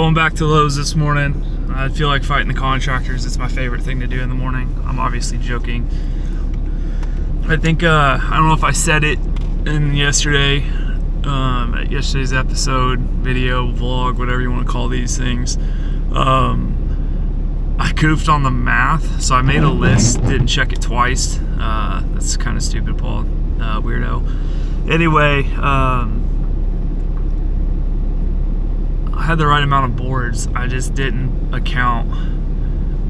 Going back to Lowe's this morning. I feel like fighting the contractors. It's my favorite thing to do in the morning. I'm obviously joking. I think, I don't know if I said it in yesterday's episode, video, vlog, whatever you want to call these things. I goofed on the math, so I made a list, didn't check it twice. That's kind of stupid, Paul. Weirdo. Anyway, I had the right amount of boards. I just didn't account.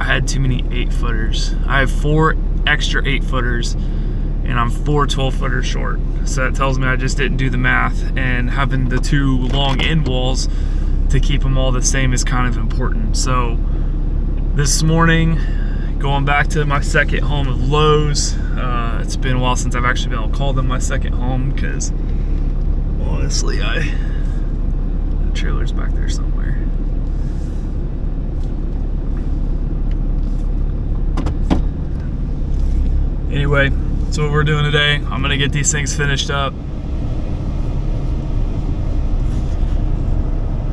I had too many 8-footers. I have 4 extra 8-footers, and I'm 4 12-footers short. So that tells me I just didn't do the math, and having the 2 long end walls to keep them all the same is kind of important. So this morning, going back to my second home of Lowe's. It's been a while since I've actually been able to call them my second home, because honestly, the trailer's back there somewhere. Anyway, that's what we're doing today. I'm gonna get these things finished up.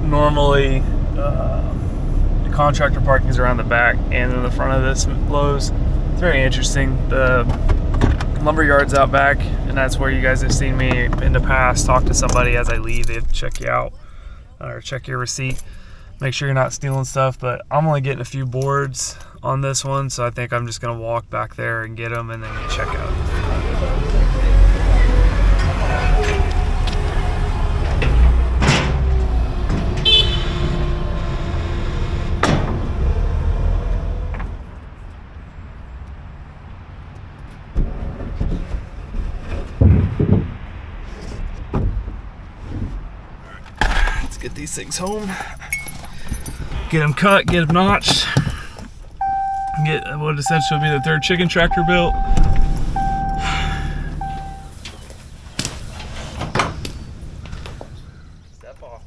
Normally, the contractor parking is around the back and in the front of this Lowe's. It's very interesting. The lumber yard's out back, and that's where you guys have seen me in the past talk to somebody as I leave. They check you out or check your receipt, make sure you're not stealing stuff. But I'm only getting a few boards on this one, so I think I'm just gonna walk back there and get them and then check out. Get these things home, get them cut, get them notched, get what essentially will be the 3rd chicken tractor built. Step off.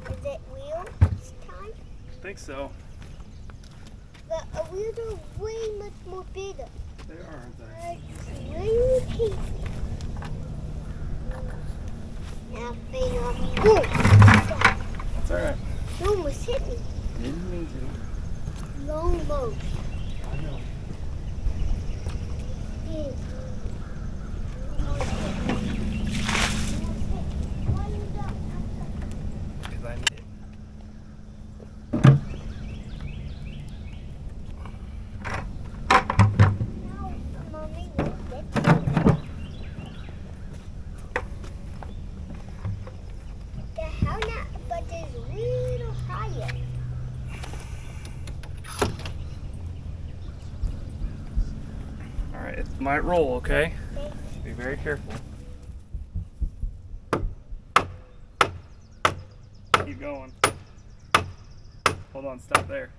Is it wheel this time? I think so. But wheels are way much more bigger. They are, aren't they? Really tasty. Now fade off. Boom! That's alright. You almost hit me. Didn't mean to. Long motion. I know. Yeah. Because I need it. Alright, it might roll, okay? Be very careful. Keep going. Hold on, stop there.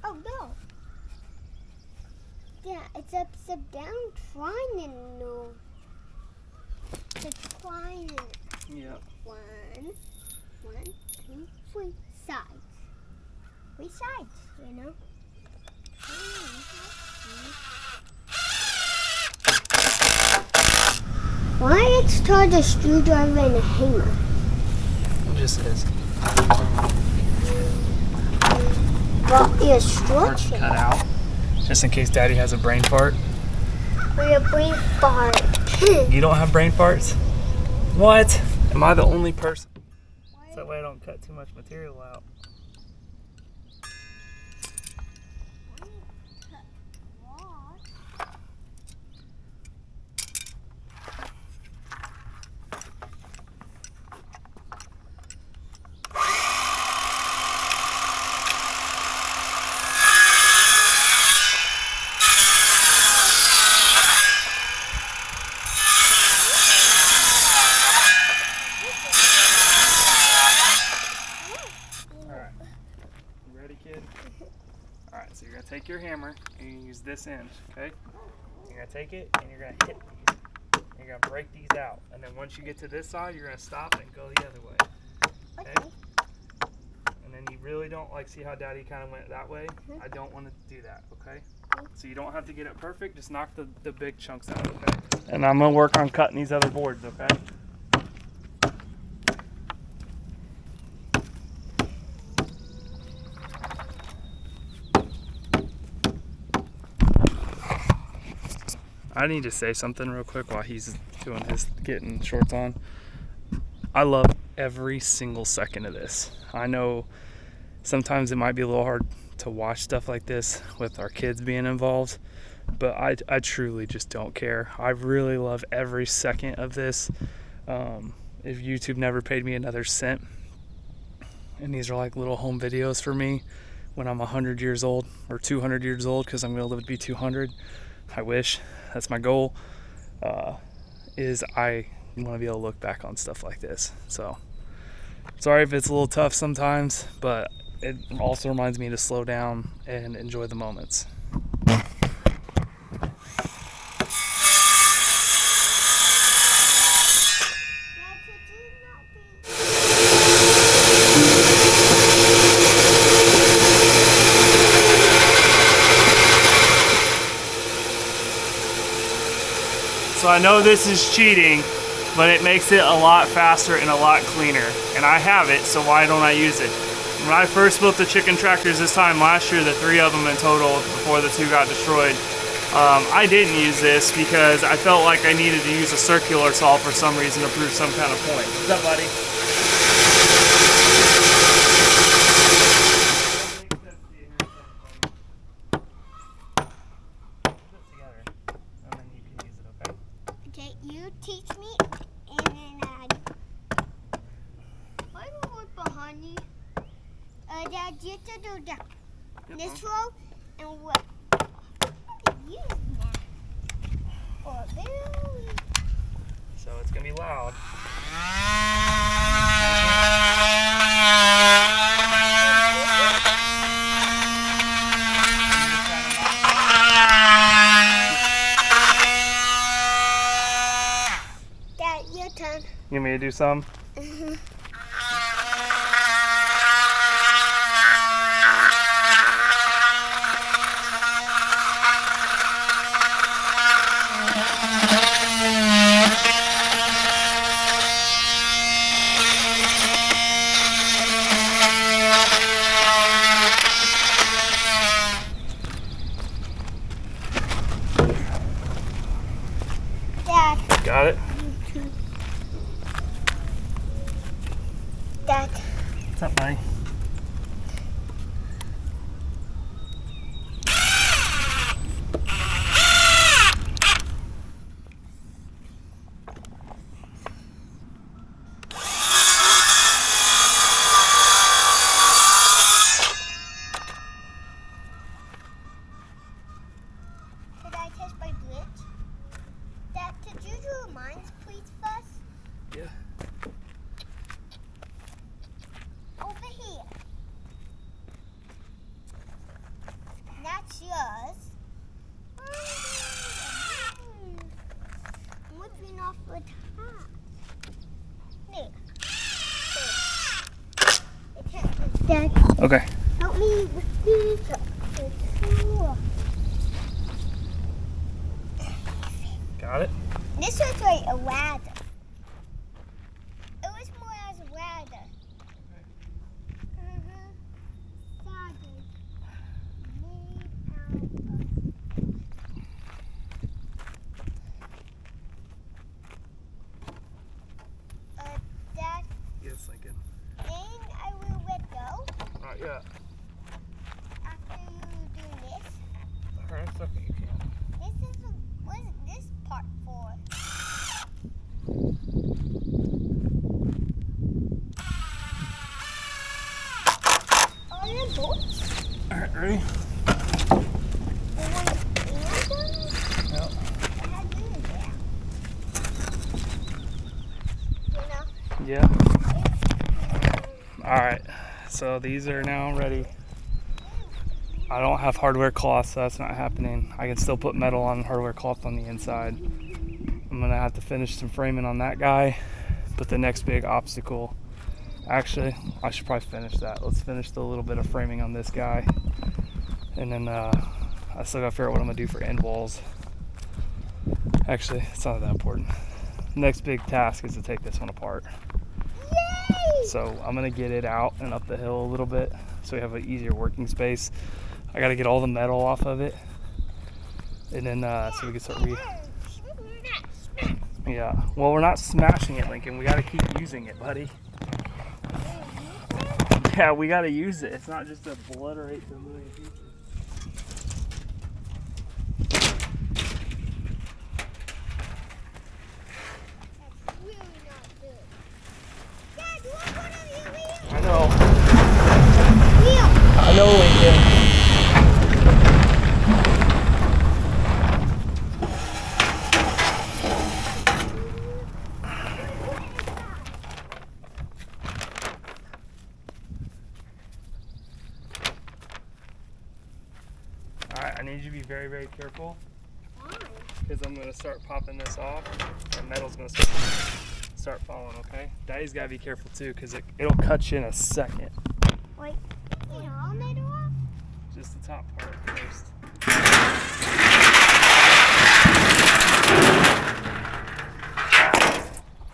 Oh no! Yeah, it's upside down trining, no. It's trining. Yep. 1, 2, 3 sides. 3 sides, you know. Why it's called a screwdriver and a hammer? It just is. Well, your structure. Cut out. Just in case Daddy has a brain fart. Or a brain fart. You don't have brain farts? What? Am I the only person? So that way I don't cut too much material out. your hammer and you use this end, okay? You're gonna take it and you're gonna hit these. You're gonna break these out. And then once you get to this side, you're gonna stop and go the other way. Okay? And then you really don't like, see how Daddy kind of went that way? I don't want to do that, okay? So you don't have to get it perfect, just knock the big chunks out, okay? And I'm gonna work on cutting these other boards, okay? I need to say something real quick while he's doing his getting shorts on. I love every single second of this. I know sometimes it might be a little hard to watch stuff like this with our kids being involved, but I truly just don't care. I really love every second of this. If YouTube never paid me another cent, and these are like little home videos for me when I'm 100 years old or 200 years old, because I'm gonna live to be 200. I wish. That's my goal. Is I want to be able to look back on stuff like this. So sorry if it's a little tough sometimes, but it also reminds me to slow down and enjoy the moments. So I know this is cheating, but it makes it a lot faster and a lot cleaner. And I have it, so why don't I use it? When I first built the chicken tractors this time last year, the 3 of them in total before the 2 got destroyed, I didn't use this because I felt like I needed to use a circular saw for some reason to prove some kind of point. What's up, buddy? You teach me, and then I will look behind you. Dad, you have to do this row and what? Use that. Or really. So it's gonna be loud. Dad, your turn. You want me to do some? Dad. Got it? Dad. What's up, buddy? Could I test my glitch? Dad, could you do mine, please, first? Yeah. Over here. That's yours. I'm whipping off the top. There. Dad, Okay. help me with these. Got it? This was like a ladder. It was more as a ladder. Dad, Yes, I can. then I will let go Not yet. after you do this. Alright, it's okay, you can. What is this part for? Are there bolts? Alright, ready? Yep. Yeah. Alright, so these are now ready. I don't have hardware cloth, so that's not happening. I can still put metal on hardware cloth on the inside. I'm gonna have to finish some framing on that guy, but the next big obstacle, actually, I should probably finish that. Let's finish the little bit of framing on this guy. And then I still gotta figure out what I'm gonna do for end walls. Actually, it's not that important. Next big task is to take this one apart. Yay! So I'm gonna get it out and up the hill a little bit so we have an easier working space. I gotta get all the metal off of it, and then so we can start yeah. Well, we're not smashing it, Lincoln. We gotta keep using it, buddy. Yeah, we gotta use it. It's not just to obliterate the million pieces. That's really not good. Dad, do you want one of your wheels? I know. Wheel. I know, Lincoln. Alright, I need you to be very, very careful. Why? Because I'm going to start popping this off, and metal's going to start falling, okay? Daddy's got to be careful too, because it'll cut you in a second. Wait, you know, all metal off? Just the top part first.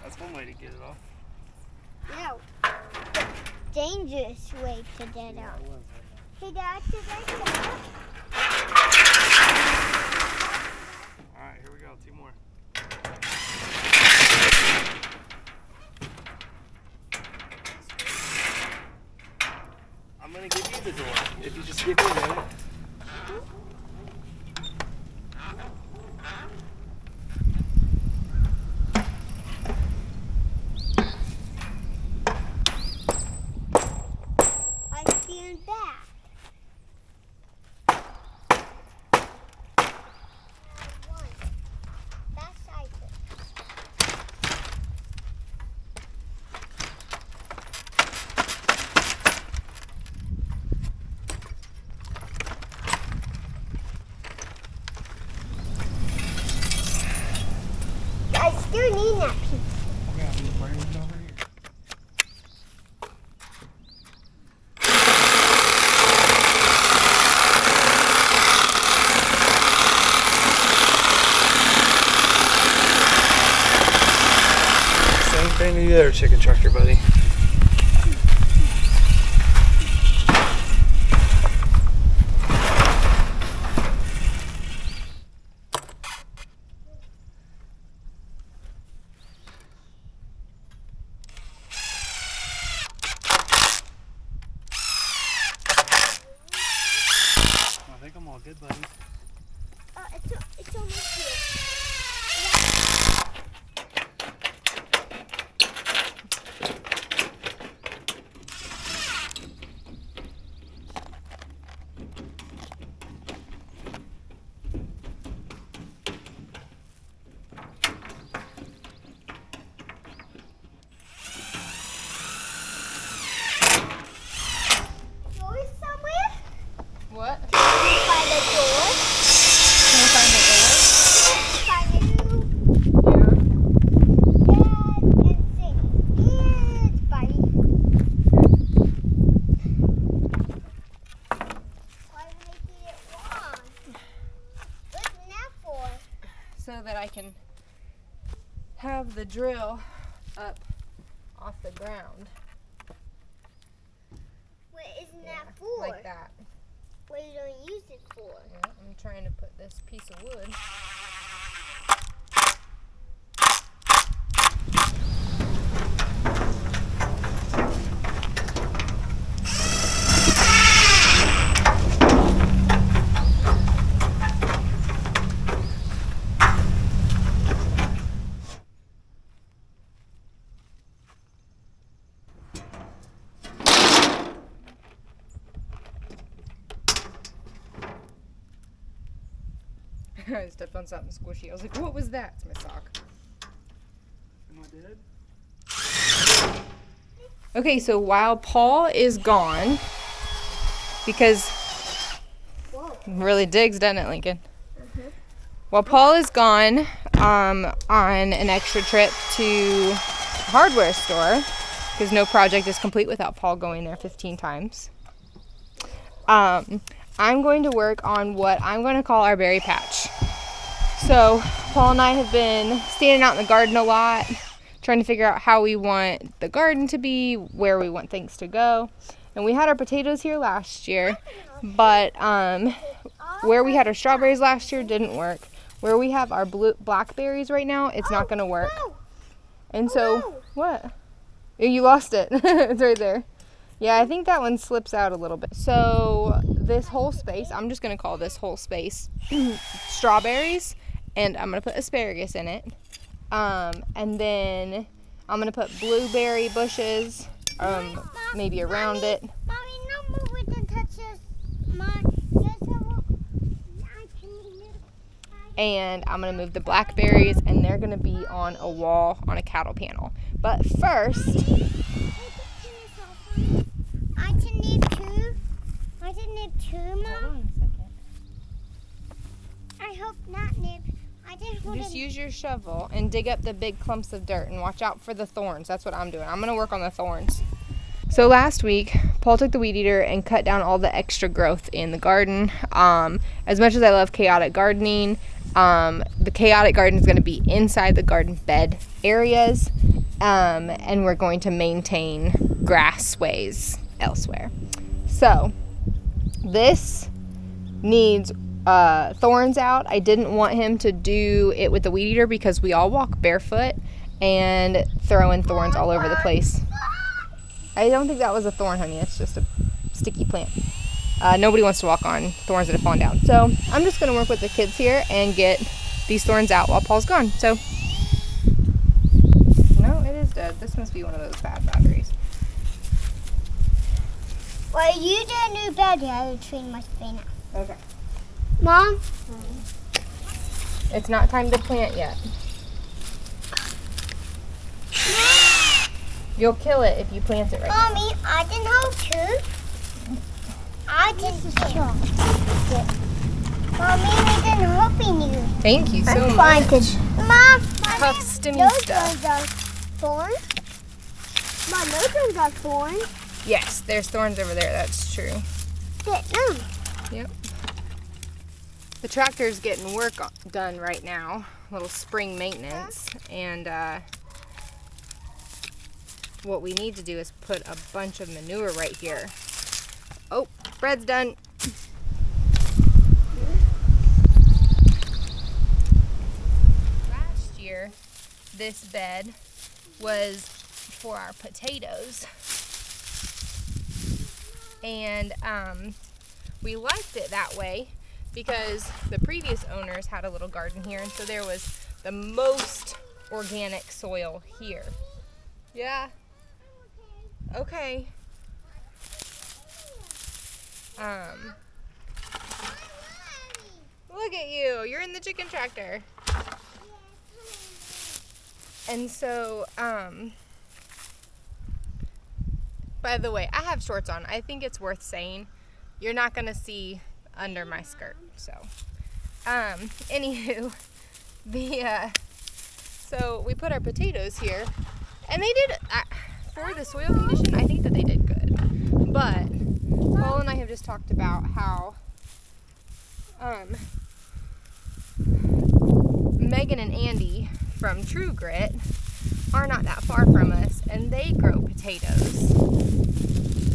That's one way to get it off. No. The dangerous way to get it off. Hey, Dad, did I get it? Alright, here we go. 2 more. I'm going to give you the door. If you just give me a minute. I stand back. That side. I still need that piece. Okay, I'm bringing it over here. Same thing to the other chicken tractor, buddy. I think I'm all good, buddy. It's almost here. Door is somewhere? What? Can you find a door? Can you find the door? Find a door. Yeah. Dad and sing. Yes, buddy. Why are we making it long? What's that for? So that I can have the drill up off the ground. What isn't Yeah, that for? like that. What you don't use it for? Yeah, I'm trying to put this piece of wood. I stepped on something squishy. I was like, what was that? It's my sock. Am I dead? Okay, so while Paul is gone, because Really digs, doesn't it, Lincoln? Well, Paul is gone on an extra trip to the hardware store because no project is complete without Paul going there 15 times. I'm going to work on what I'm going to call our berry patch. So Paul and I have been standing out in the garden a lot, trying to figure out how we want the garden to be, where we want things to go. And we had our potatoes here last year, but where we had our strawberries last year didn't work. Where we have our blackberries right now, it's not going to work. And so, what? You lost it. It's right there. Yeah, I think that one slips out a little bit. So this whole space, I'm just going to call this whole space strawberries, and I'm going to put asparagus in it. And then I'm going to put blueberry bushes maybe around it. Mommy, no more we can touch this. And I'm going to move the blackberries, and they're going to be on a wall on a cattle panel. But first, I can need two. I can need two, Mom. Hold on a second. I hope not, Nib. I Just use your shovel and dig up the big clumps of dirt and watch out for the thorns. That's what I'm doing. I'm going to work on the thorns. So last week, Paul took the weed eater and cut down all the extra growth in the garden. As much as I love chaotic gardening, the chaotic garden is going to be inside the garden bed areas, and we're going to maintain grassways elsewhere. So this needs thorns out. I didn't want him to do it with the weed eater because we all walk barefoot and throw in thorns all over the place. I don't think that was a thorn, honey. It's just a sticky plant. Nobody wants to walk on thorns that have fallen down. So I'm just going to work with the kids here and get these thorns out while Paul's gone. So, no, it is dead. This must be one of those bad batteries. Well, you did a new bed. I will train my spin now. Okay. Mom? It's not time to plant yet. You'll kill it if you plant it right now. Mommy, I can help too. I can help. Mommy, we've been helping you. Thank you so I'm much. fine. Mom, Tough, stimmy those stuff. ones are thorns. Mom, those ones are thorns. Yes, there's thorns over there. That's true. No. Yep. The tractor's getting work done right now. A little spring maintenance. And what we need to do is put a bunch of manure right here. Oh, bread's done. Last year, this bed was for our potatoes. And we liked it that way because the previous owners had a little garden here, and so there was the most organic soil here. Yeah. Okay. Look at you. You're in the chicken tractor. And so, by the way, I have shorts on. I think it's worth saying. You're not going to see under my skirt. So, anywho, so we put our potatoes here, and they did, for the soil condition, I think that they did good. But Paul and I have just talked about how Megan and Andy from True Grit are not that far from us, and they grow potatoes.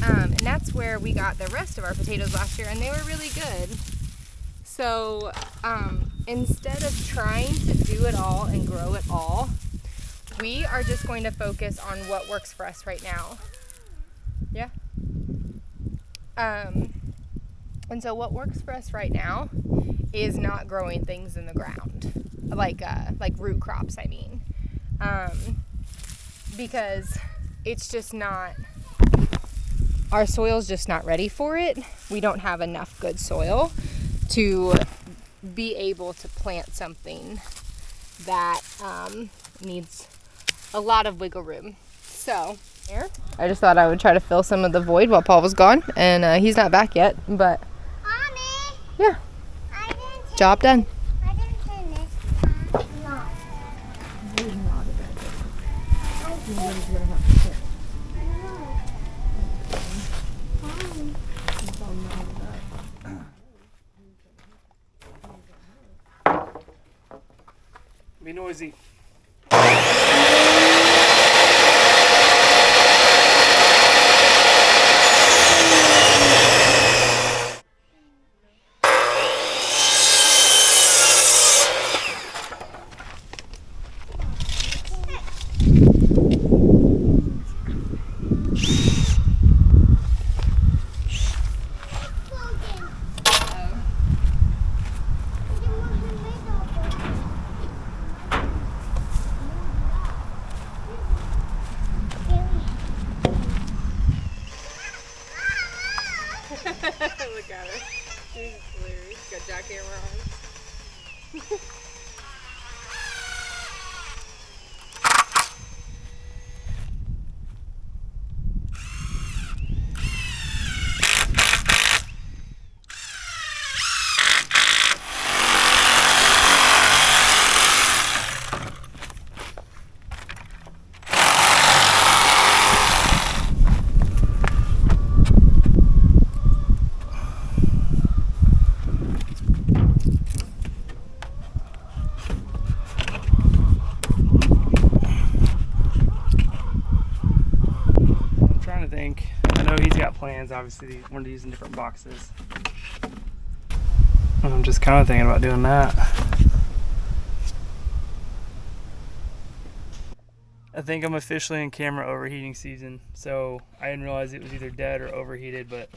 And that's where we got the rest of our potatoes last year, and they were really good. So instead of trying to do it all and grow it all, we are just going to focus on what works for us right now. Yeah. And so what works for us right now is not growing things in the ground, like root crops, I mean. Because it's just not, our soil's just not ready for it. We don't have enough good soil to be able to plant something that needs a lot of wiggle room. So, I just thought I would try to fill some of the void while Paul was gone, and he's not back yet, but Mommy! Yeah. I didn't Job done. I didn't finish. No. Be noisy. Look at her. She's hilarious. Got jackhammer on. I know he's got plans. Obviously, he wanted to use in different boxes. I'm just kind of thinking about doing that. I think I'm officially in camera overheating season, so I didn't realize it was either dead or overheated, but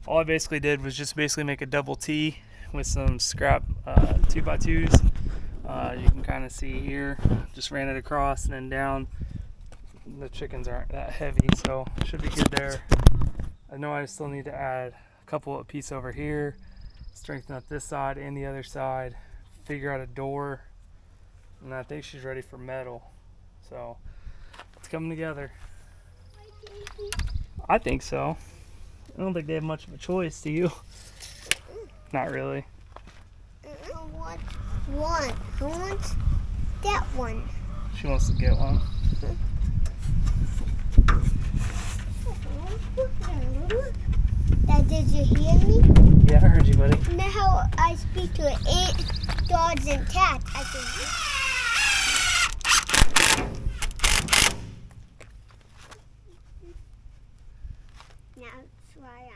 all I basically did was just basically make a double T with some scrap 2x2s. You can kind of see here, just ran it across and then down. The chickens aren't that heavy, so it should be good there. I know I still need to add a couple of pieces over here, strengthen up this side and the other side, figure out a door, and I think she's ready for metal. So it's coming together. I think so. I don't think they have much of a choice, do you? Not really. I want one. I want that one. She wants to get one. Dad, did you hear me? Yeah, I heard you, buddy. Now how I speak to ant, dogs, and cats. I can. Now try on.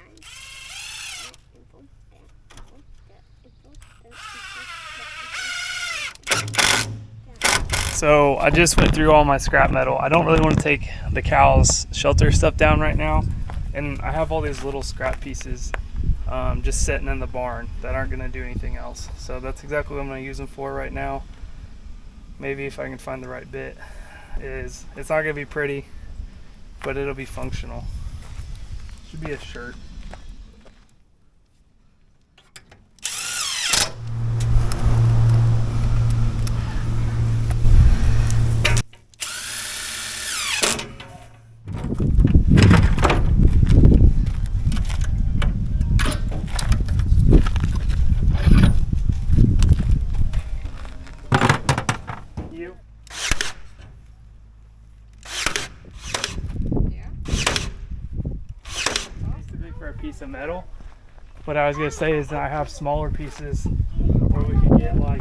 So I just went through all my scrap metal. I don't really want to take the cows' shelter stuff down right now. And I have all these little scrap pieces just sitting in the barn that aren't going to do anything else. So that's exactly what I'm going to use them for right now. Maybe if I can find the right bit. It's not going to be pretty, but it'll be functional. Should be a shirt. Piece of metal. What I was going to say is that I have smaller pieces where we could get like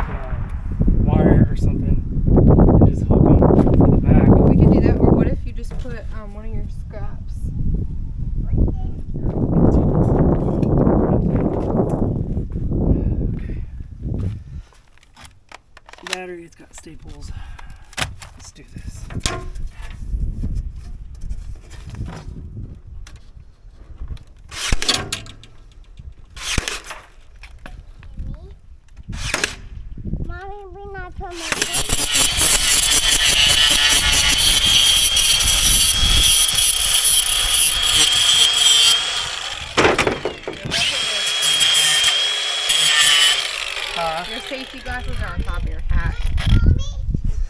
wire or something and just hook them to the back. We could do that, or what if you just put one of your scraps? Okay. Battery, it's got staples. Let's do this. Mommy, we're not promoting. Your safety glasses are on top of your hat.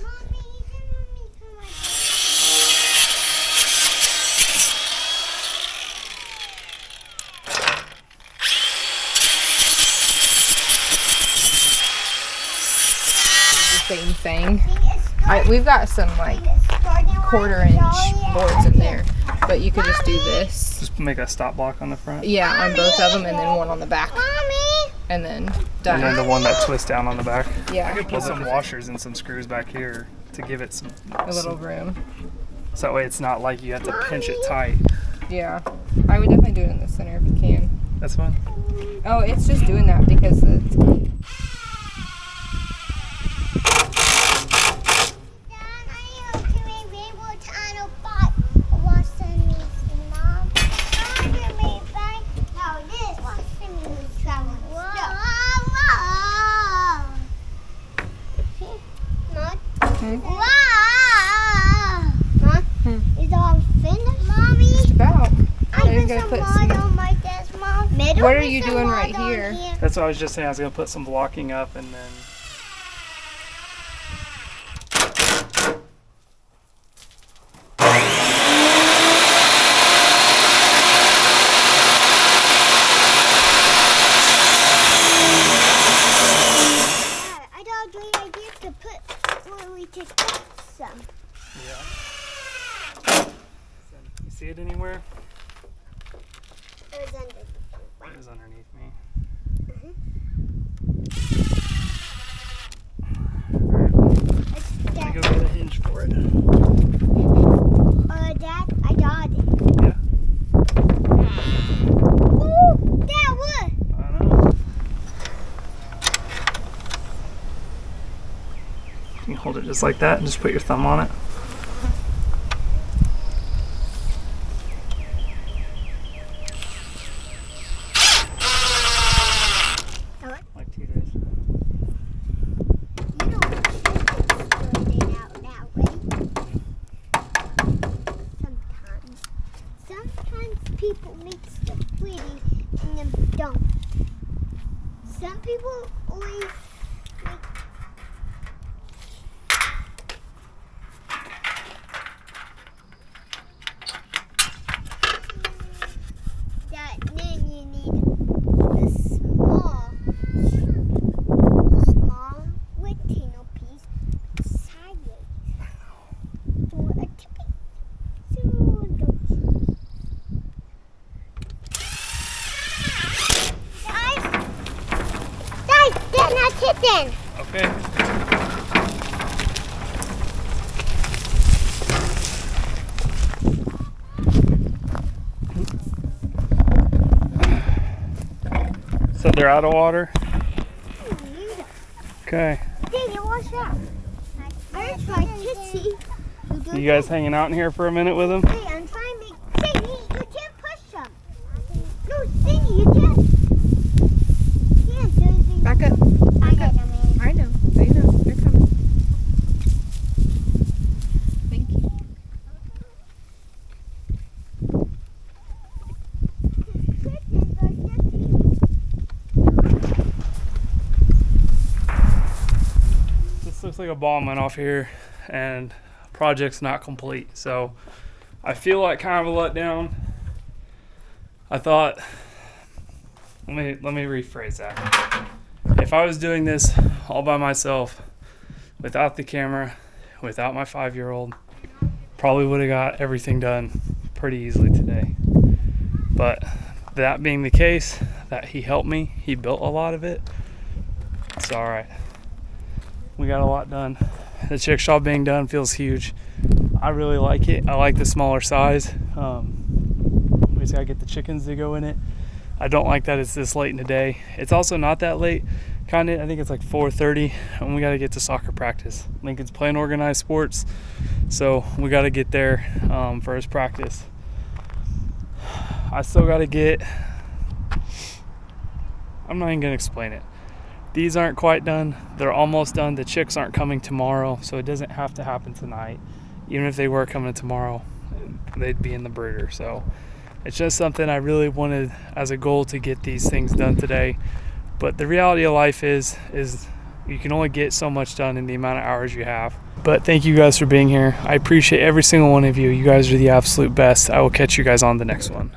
Mommy, you can let me come on. thing. We've got some like 1/4-inch boards in there, but you could just do this. Just make a stop block on the front. Yeah, on both of them, and then one on the back, and then done. And then the one that twists down on the back. Yeah. I could put some washers and some screws back here to give it a little room. So that way it's not like you have to pinch it tight. Yeah, I would definitely do it in the center if you can. That's fine. Oh, it's just doing that because it's. Is all finished, Mommy? Just about. I There's put gonna some put mud some. on my desk, Mom. What are you doing right here? That's what I was just saying. I was gonna put some blocking up and then. I got a great idea to put where we could put some. Yeah. You see it anywhere? It was under. It was underneath me. Dad, Go get a hinge for it. Dad, I got it. Yeah. Ooh, Dad, what? I know. You can hold it just like that and just put your thumb on it. Like Tito's. You don't put it out that way. Sometimes people make stuff pretty and then don't. Some people always make. Then you need a small rectangle piece sideways for a tipping cylinder. Guys, they're not tipping. Okay. So they're out of water? Okay. Daddy, watch out. I tried to see. You guys hanging out in here for a minute with them? Hey, I'm trying to make. Sadie, you can't push them. No, Sadie, you can't. Yeah, Back up. I got them in. I know. They know. They're coming. Thank you. This looks like a bomb went off here and project's not complete. So I feel like kind of a letdown. I thought, let me rephrase that. If I was doing this all by myself, without the camera, without my 5-year-old, probably would have got everything done pretty easily today. But that being the case, that he helped me, he built a lot of it, it's all right. We got a lot done. The chickshaw being done feels huge. I really like it. I like the smaller size. We just gotta get the chickens to go in it. I don't like that it's this late in the day. It's also not that late. I think it's like 4:30, and we gotta get to soccer practice. Lincoln's playing organized sports, so we gotta get there for his practice. I still gotta get. I'm not even gonna explain it. These aren't quite done. They're almost done. The chicks aren't coming tomorrow, so it doesn't have to happen tonight. Even if they were coming tomorrow, they'd be in the brooder. So it's just something I really wanted as a goal to get these things done today. But the reality of life is you can only get so much done in the amount of hours you have. But thank you guys for being here. I appreciate every single one of you. You guys are the absolute best. I will catch you guys on the next one.